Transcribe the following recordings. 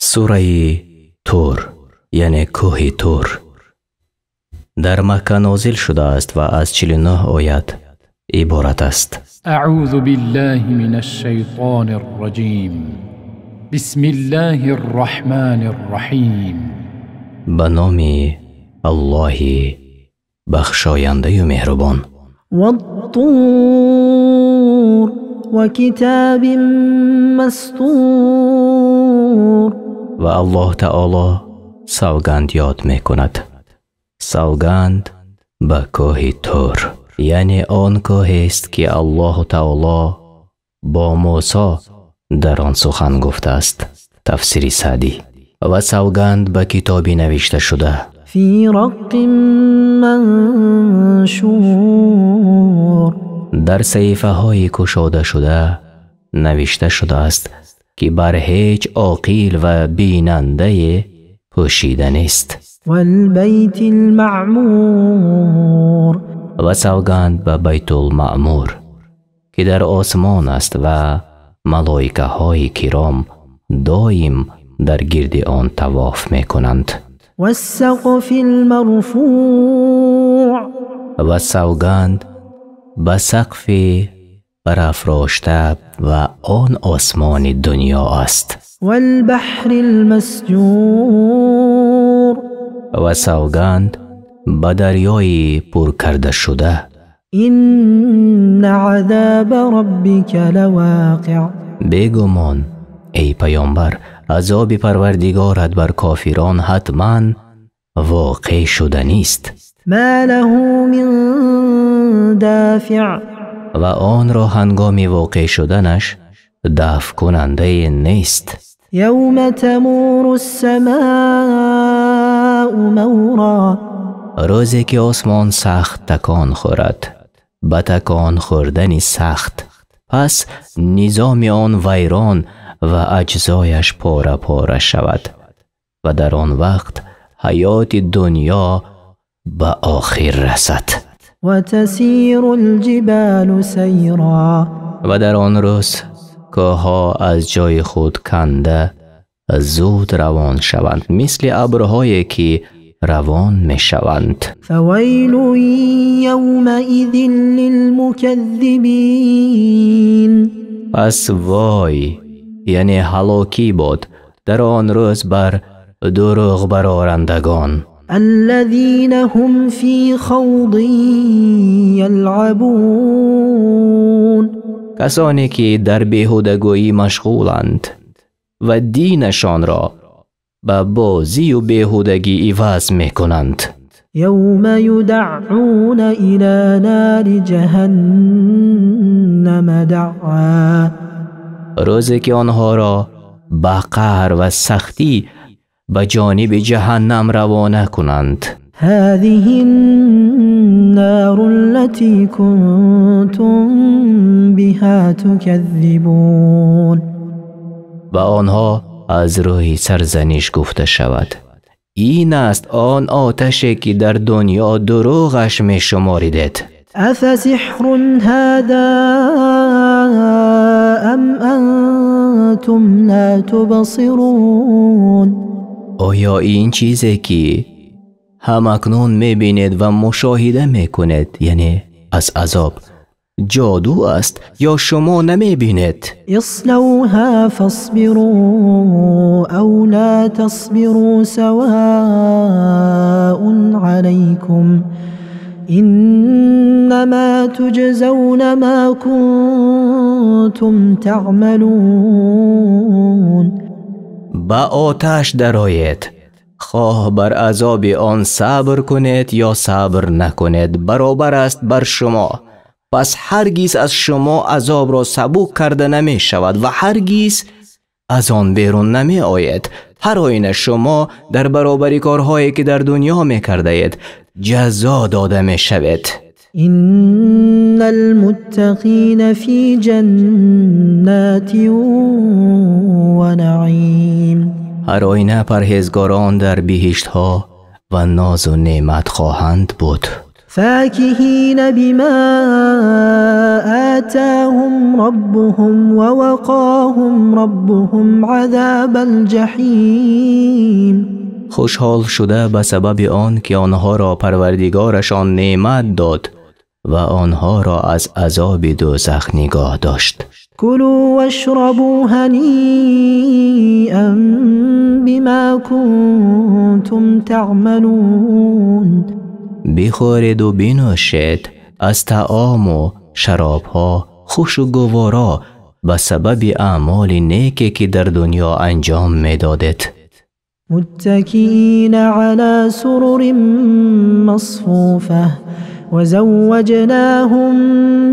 سوره تور یعنی کوه تور در مکه نازل شده است و از 49 آیت عبارت است. اعوذ بالله من الشیطان الرجیم بسم الله الرحمن الرحیم به نام الله بخشاینده و مهربان. والطور و کتاب مسطور و الله تعالی سوگند یاد می کند. سوگند به کوه تور یعنی آن کوه است که الله تعالی با موسی در آن سخن گفته است. تفسیر سعدی. و سوگند به کتابی نوشته شده فی رق منشور در صحیفه های گشاده شده نوشته شده است که بر هیچ عاقل و بیننده پوشیده نیست. والبیت المعمور و سوگند به بیت المعمور که در آسمان است و ملائکه های کرام دائم در گرد آن طواف می کنند. والسقف المرفوع و سوگند به سقف برافراشته و آن آسمان دنیا است. والبحر المسجور و سوگند به دریای پر کرده شده. این عذاب ربک لواقع بیگمان ای پیامبر عذاب پروردگارت بر کافران حتما واقع شده نیست. ما له من دافع و آن را هنگام واقع شدنش دفع کننده نیست. یوم تمور السماء مورا روزی که آسمان سخت تکان خورد به تکان خوردن سخت، پس نظام آن ویران و اجزایش پاره پاره شود و در آن وقت حیات دنیا به آخر رسد. و تسیر الجبال سیرا و در آن روز کوه‌ها از جای خود کنده زود روان شوند مثل ابرهایی که روان می شوند. فویل یومئذ للمکذبین پس وای یعنی هلاکی باد در آن روز بر دروغ برآورندگان الذین هم فی خوض یلعبون کسانی که در بیهودگویی مشغولند و دینشان را به بازی و بیهودگی عوض می کنند. یوم یدعون الی نار جهنم دعا روزی که آنها را به قهر و سختی به جانب جهنم روانه کنند. هذه النار التي كنتم بها تكذبون و آنها از روی سرزنش گفته شود این است آن آتشی که در دنیا دروغش می شماریدید. افسحر هذا ام انتم لا تبصرون آیا این چیزی که همکنون می بینید و مشاهده می کنید یعنی از عذاب جادو است یا شما نمی بینید؟ اصلوها فاصبروا او لا تصبروا سواء عليكم انما تجزون ما كنتم تعملون با آتش درآیید، خواه بر عذاب آن صبر کنید یا صبر نکنید برابر است بر شما. پس هرگز از شما عذاب را سبک کرده نمی شود و هرگز از آن بیرون نمی آید. هر آینه شما در برابر کارهایی که در دنیا می کرده اید جزا داده می شود. ان المتقین فی جنات و نعیم هر آینه پرهیزگاران در بهشت ها و ناز و نعمت خواهند بود. فاکهین بما فآتاهم ربهم ووقاهم ربهم عذاب الجحیم. خوشحال شده به سبب آن که آنها را پروردگارشان نعمت داد و آنها را از عذاب دوزخ نگاه داشت. کلوا واشربوا هنیئا بما کنتم تعملون. بخورید و بنوشید از طعام و شرابها خوشگوارا به سبب اعمال نیکی که در دنیا انجام میدادید. متکئین علی سرر مصفوفه وزوجناهم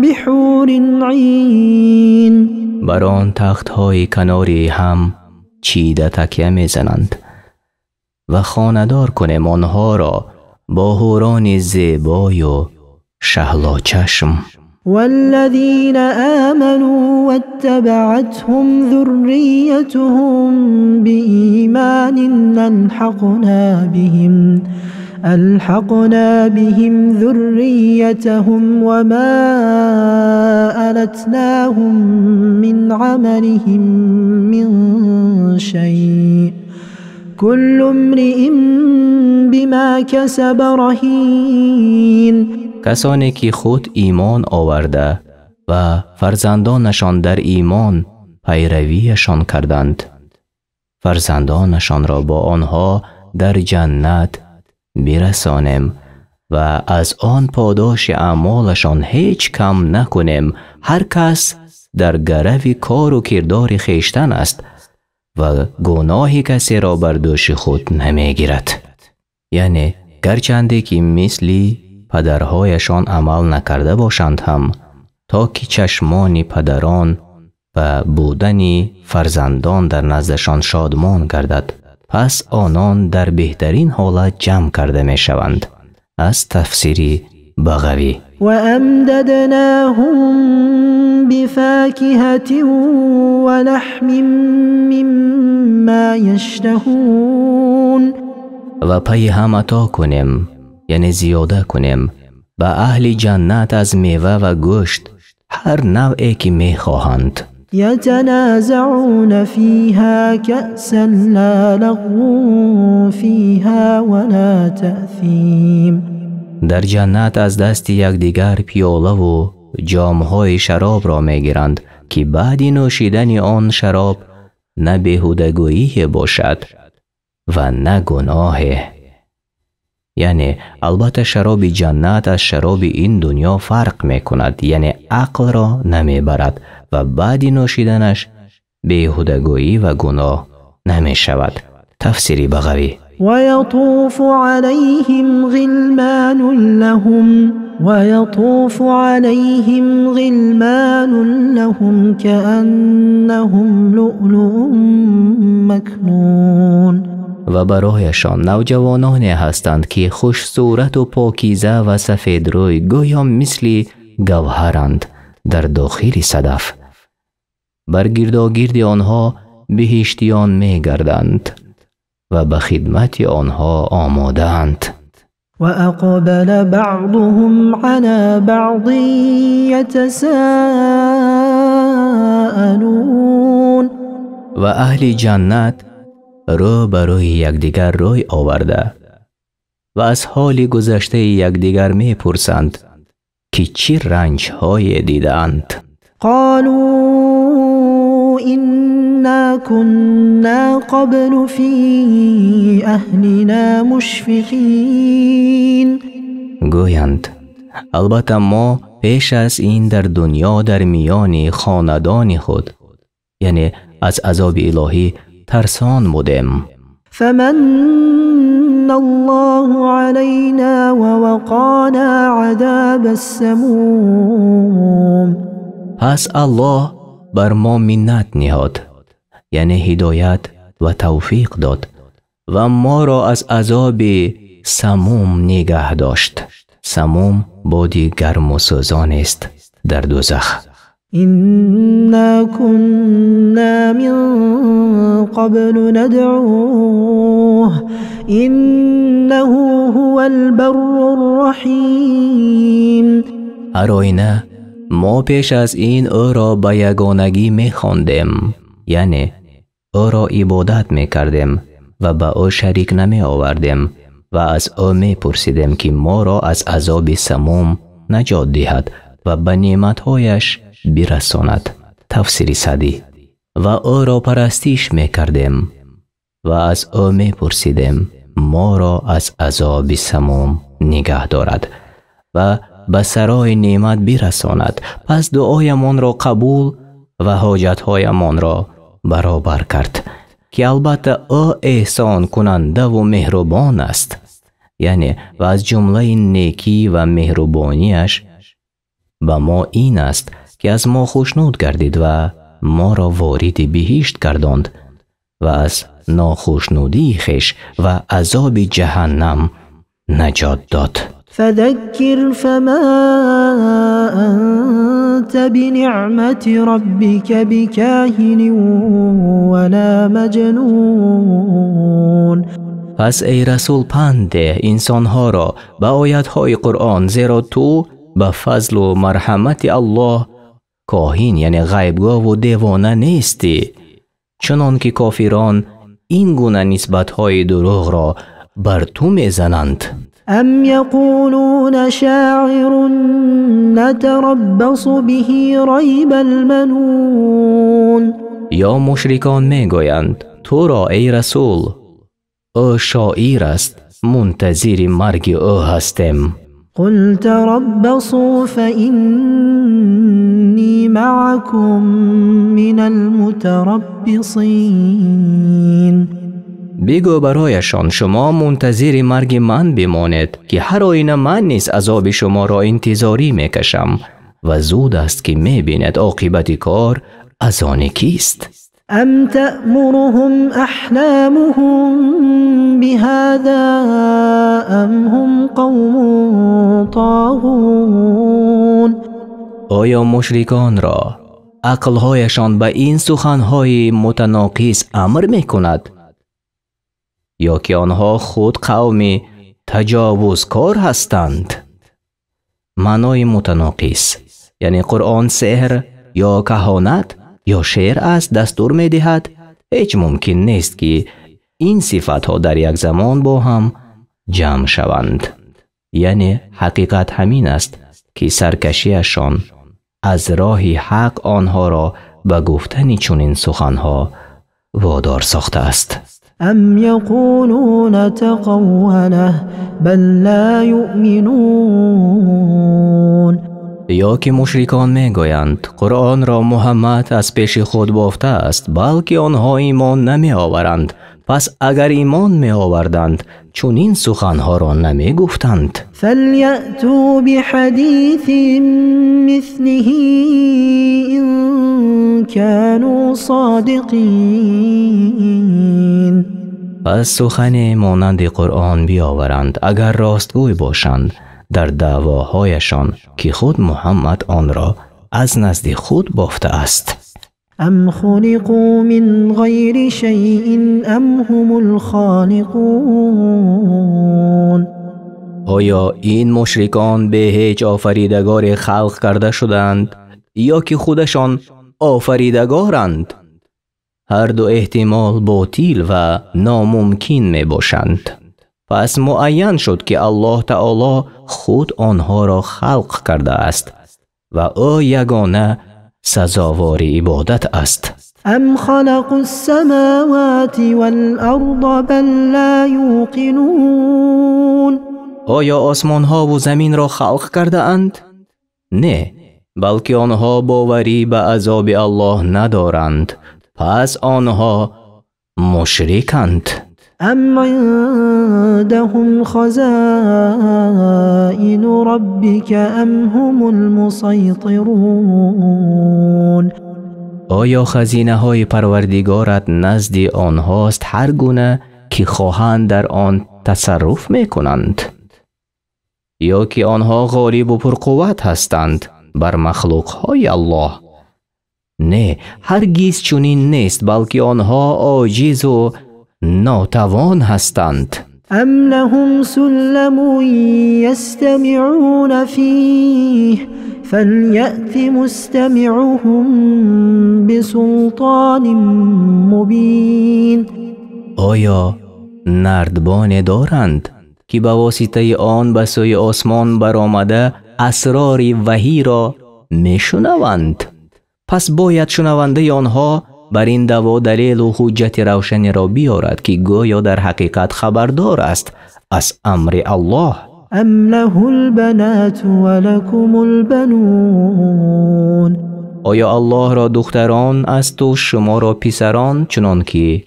بحور عین. بر آن تخت‌های کناری هم چیده تکیه میزنند و خانه‌دار کنیم آنها را با حوران زیبای و شهلا چشم. والذین آمنوا واتبعتهم ذریتهم بإیمان الحقنا بهم ذریتهم وما ألتناهم من عملهم من شيء كل امرئ بما کسب رهین. کسانی که خود ایمان آورده و فرزندانشان در ایمان پیرویشان کردند، فرزندانشان را با آنها در جنت برسانیم و از آن پاداش اعمالشان هیچ کم نکنیم. هر کس در گرو کار و کردار خویشتن است و گناه کسی را بر دوش خود نمیگیرد. یعنی گرچند که مثل پدرهایشان عمل نکرده باشند هم تا که چشمان پدران و بودن فرزندان در نزدشان شادمان گردد، پس آنان در بهترین حالت جمع کرده می شوند. از تفسیر بغوی. و امددناهم بفاکهة و لحم مما یشتهون. و پی هم عطا کنیم، یعنی زیاده کنیم به اهل جنت از میوه و گوشت هر نوعی که می خواهند. یتنازعون فیها کأسا لا لغو فیها ولا تأثیم. در جنت از دست یکدیگر پیاله و جامهای شراب را می گیرند که بعد نوشیدن آن شراب نه بیهودگویی باشد و نه گناه. یعنی البته شراب جنت از شراب این دنیا فرق می کند، یعنی عقل را نمی برد و بعد نوشیدنش بیهودگویی و گناه نمی شود. تفسیر بغوی. ويطوف عليهم غلمان لهم كأنهم لؤلؤ مكنون. و برایشان نوجوانانی هستند که خوش صورت و پاکیزه و سفید روی گویا مثل گوهرند در داخل صدف. بر گرداگرد آنها بهشتیان می گردند و به خدمت آنها آماده‌اند. و اقبل بعضهم على بعض یتساءلون. و اهل جنت رو برای یکدیگر روی آورده و از حال گذشته یکدیگر می پرسند که چه رنج‌های دیدند. قالوا إنا كنا قبل في أهلنا مشفقين. گویند البته ما پیش از این در دنیا در میان خاندان خود، یعنی از عذاب الهی ترسان بودیم. فمن الله علينا ووقانا عذاب السموم. پس الله بر ما منت نهاد، یعنی هدایت و توفیق داد و ما را از عذاب سموم نگه داشت. سموم بادی گرم و سوزان است در دوزخ. إنا كنا من قبل ندعوه إنه هو البر الرحیم. هر آینه ما پیش از این او را به یگانگی می خواندیم، یعنی او را عبادت می کردیم و به او شریک نمی آوردیم و از او می پرسیدیم که ما را از عذاب سموم نجات دهد و به نعمتهایش برساند. تفسیر سعدی. و او را پرستش می کردیم و از او می پرسیدیم ما را از عذاب سموم نگه دارد و به سرای نعمت برساند. پس دعایمان را قبول و حاجتهایمان را برابر کرد که البته او احسان کننده و مهربان است، یعنی و از جمله نیکی و مهربانیش به ما این است که از ما خوشنود گردید و ما را وارد بهشت گرداند و از ناخوشنودی خویش و عذاب جهنم نجات داد. فذكر فما أنت بنعمة ربك بكاهن ولا مجنون. پس ای رسول پند ده انسانها را به آیتهای قرآن، زیرا تو به فضل و مرحمت الله کاهن یعنی غیبگاه و دیوانه نیستی، چنان که کافران این گونه نسبتهای دروغ را بر تو میزنند. ام یقولون شاعر نتربص به ریب المنون. یا مشرکان میگویند تو را ای رسول او شاعر است، منتظر مرگ او هستیم. قل تربصوا فإني معكم من المتربصين. بگو برایشان شما منتظر مرگ من بمانید که هر آینه من نیز عذاب شما را انتظاری میکشم و زود است که میبیند عاقبت کار از آن کیست. ام تأمرهم احلامهم بهذا ام هم قوم طاغون. آیا مشرکان را عقلهایشان به این سخنهای متناقض امر میکند یا که آنها خود قومی تجاوزکار هستند؟ معنای متناقض یعنی قرآن سحر یا کهانت یا شعر است دستور می دهد. هیچ ممکن نیست که این صفت ها در یک زمان با هم جمع شوند. یعنی حقیقت همین است که سرکشیشان از راه حق آنها را به گفتن چنین سخنها وادار ساخته است. ام یقولون تقوله بل لا یؤمنون. یا که مشرکان میگویند قرآن را محمد از پیش خود بافته است بلکه آنها ایمان نمی آورند. پس اگر ایمان می آوردند چون این سخنها را نمی گفتند. فلیأتوا بحدیث مثله ان كانوا صادقین. پس سخن مانند قرآن بیاورند اگر راستگوی باشند در دعواهایشان که خود محمد آن را از نزد خود بافته است. ام خلقوا من غیر شیء ام هم الخالقون. آیا این مشرکان به هیچ آفریدگار خلق کرده شدند یا که خودشان آفریدگارند؟ هر دو احتمال باطل و ناممکن می باشند. پس معین شد که الله تعالی خود آنها را خلق کرده است و او یگانه سزاوار عبادت است. ام خلقوا السماوات والارض بل لا یوقنون. آیا آسمان ها و زمین را خلق کرده اند؟ نه، بلکه آنها باوری به عذاب الله ندارند. پس آنها مشرکند. ام عندهم خزائن ربك ام هم المسيطرون. آیا خزینه های پروردگارت نزد آنهاست هر گونه که خواهند در آن تصرف می کنند؟ یا که آنها غالب و پرقوت هستند بر مخلوق های الله؟ نه، هرگز چنین نیست، بلکه آنها عاجز و ناتوان هستند. ام لهم سلم یستمعون فیه فليأت مستمعهم بسلطان مبین. آیا نردبان دارند که به واسطه آن به سوی آسمان برآمده اسرار وحی را میشنوند؟ پس باید شنونده آنها بر این دوا دلیل و حجت روشنی را بیارد که گویا در حقیقت خبردار است از امر الله. ام له البنات ولکم البنون. آیا الله را دختران است و شما را پسران، چنان که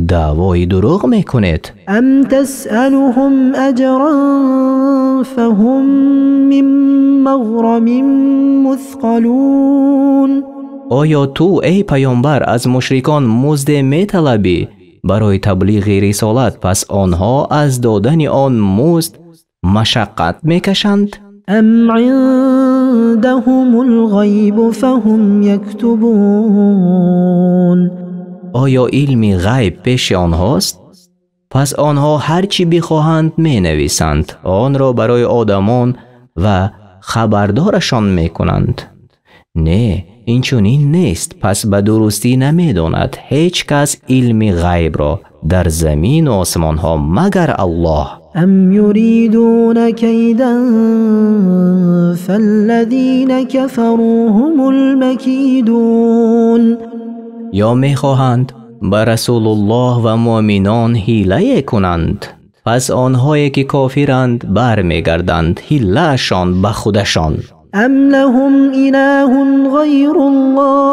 دعوای دروغ میکنید؟ ام تسألهم اجرا فهم من مغرم مثقلون. آیا تو ای پیامبر از مشرکان مزد میطلبی برای تبلیغ رسالت، پس آنها از دادن آن مزد مشقت میکشند؟ ام عندهم الغیب فهم یکتبون. آیا علم غیب پیش آنهاست؟ پس آنها هرچی بخواهند می نویسند، آن را برای آدمان و خبردارشان می کنند. نه، این چنین نیست. پس به درستی نمی داند هیچ کس علم غیب را در زمین و آسمان ها مگر الله. ام یریدون کیدا فالذین کفروا هم المکیدون. یا می خواهند به رسول الله و مؤمنان حیله کنند، پس آنهایی که کافرند بر می گردند حیله شان به خودشان. ام لهم اله غیر الله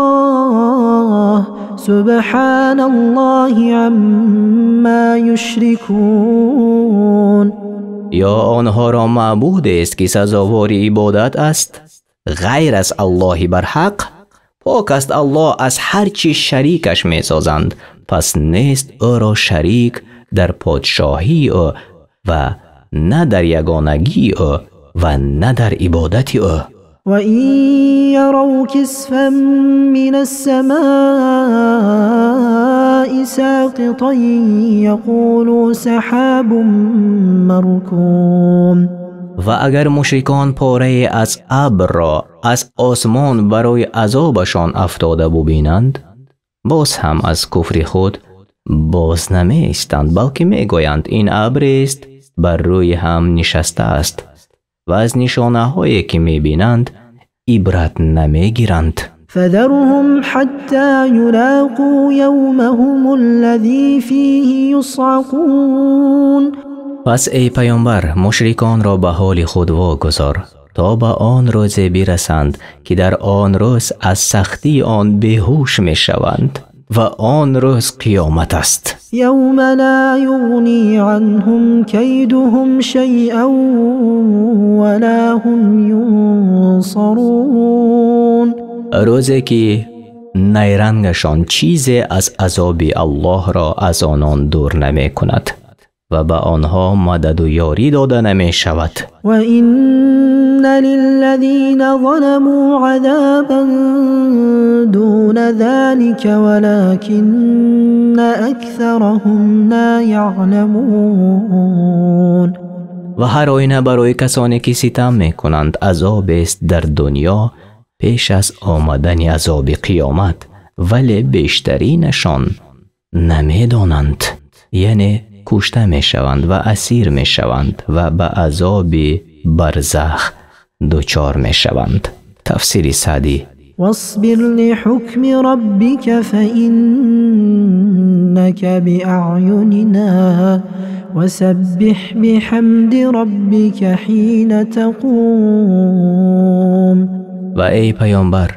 سبحان الله عما یشرکون. یا آنها را معبود است که سزاوار عبادت است غیر از الله برحق؟ پاک است الله از هر چی شریکش می سازند، پس نیست او را شریک در پادشاهی او و نه در یگانگی او و نه در عبادت او. و این یروا کسفا من السماء ساقطا یقولوا سحاب مرکوم. و اگر مشرکان پاره از ابر را از آسمان برای عذابشان افتاده ببینند، باز هم از کفر خود باز نمی ایستند، بلکه می گویند این ابر است بر روی هم نشسته است و از نشانه هایی که می بینند عبرت نمی گیرند. فذرهم حتى يلاقوا يومهم الذي فيه يصعقون. پس ای پیامبر مشرکان را به حال خود واگذار تا به آن روز برسند که در آن روز از سختی آن بیهوش می شوند و آن روز قیامت است. یوم لا یغنی عنهم کیدهم شیئا ولا هم ینصرون. روزی که نیرنگشان چیزی از عذاب الله را از آنان دور نمی کند و به آنها مدد و یاری داده نمی شود. و این للذین ظلموا عذابا دون ذلك ولكن اکثرهم لا یعلمون. و هر آینه برای کسانی که ستم می کنند عذاب است در دنیا پیش از آمدن عذاب قیامت، ولی بیشترینشان نمی دانند. یعنی کشته می شوند و اسیر می شوند و به عذاب برزخ دچار می شوند. تفسیر سعدی. واصبر لحکم ربک فإنک بأعیننا وسبح بحمد ربک حین تقوم. و ای پیامبر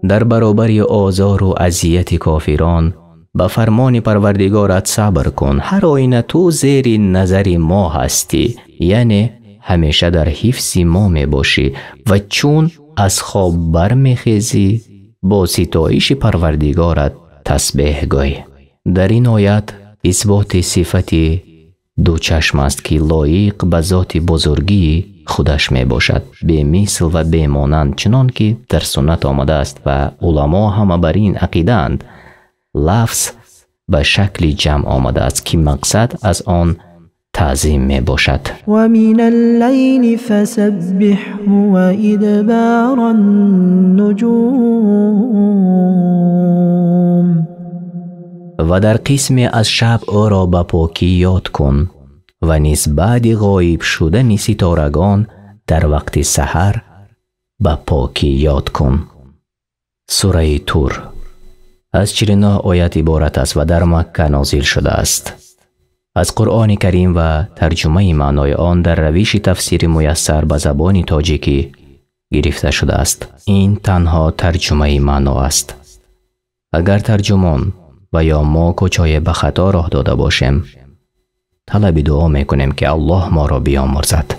در برابر آزار و اذیت کافران به فرمان پروردگارت صبر کن. هر آینه تو زیر نظر ما هستی، یعنی همیشه در حفظ ما می باشی و چون از خواب بر می خیزی با ستایش پروردگارت تسبیح گوی. در این آیت اثبات صفتی دو چشم است که لایق به ذات بزرگی خودش می باشد، به مثل و به مانند چنان که در سنت آمده است و علما هم بر این عقیده اند. لفظ به شکل جمع آمده است که مقصد از آن تعظیم می باشد. و من اللیل فسبحه و ادبار النجوم. و در قسمی از شب او را به پاکی یاد کن و نیز بعد غایب شدن ستارگان در وقت سحر به پاکی یاد کن. سوره طور از 49 آیت عبارت است و در مکه نازل شده است. از قرآن کریم و ترجمه معنای آن در روش تفسیر میسر به زبان تاجیکی گرفته شده است. این تنها ترجمه معنا است. اگر ترجمان و یا ما کوچای به خطا راه داده باشیم، طلب دعا میکنیم که الله ما را بیامرزد.